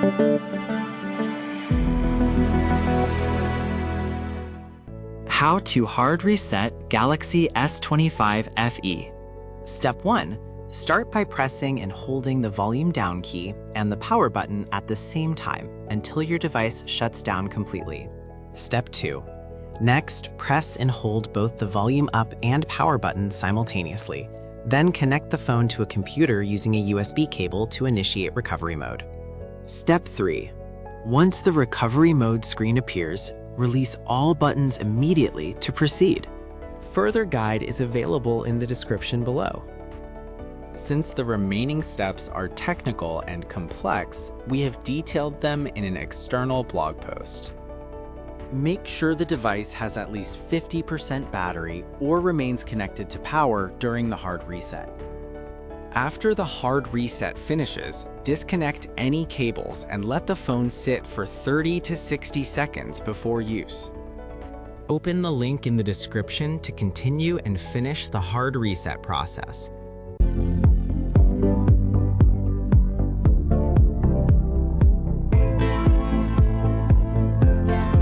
How to hard reset Galaxy S25 FE. Step 1. Start by pressing and holding the volume down key and the power button at the same time until your device shuts down completely. Step 2. Next, press and hold both the volume up and power buttons simultaneously. Then connect the phone to a computer using a USB cable to initiate recovery mode. Step 3. Once the recovery mode screen appears, release all buttons immediately to proceed. Further guide is available in the description below. Since the remaining steps are technical and complex, we have detailed them in an external blog post. Make sure the device has at least 50% battery or remains connected to power during the hard reset. After the hard reset finishes, disconnect any cables and let the phone sit for 30 to 60 seconds before use. Open the link in the description to continue and finish the hard reset process.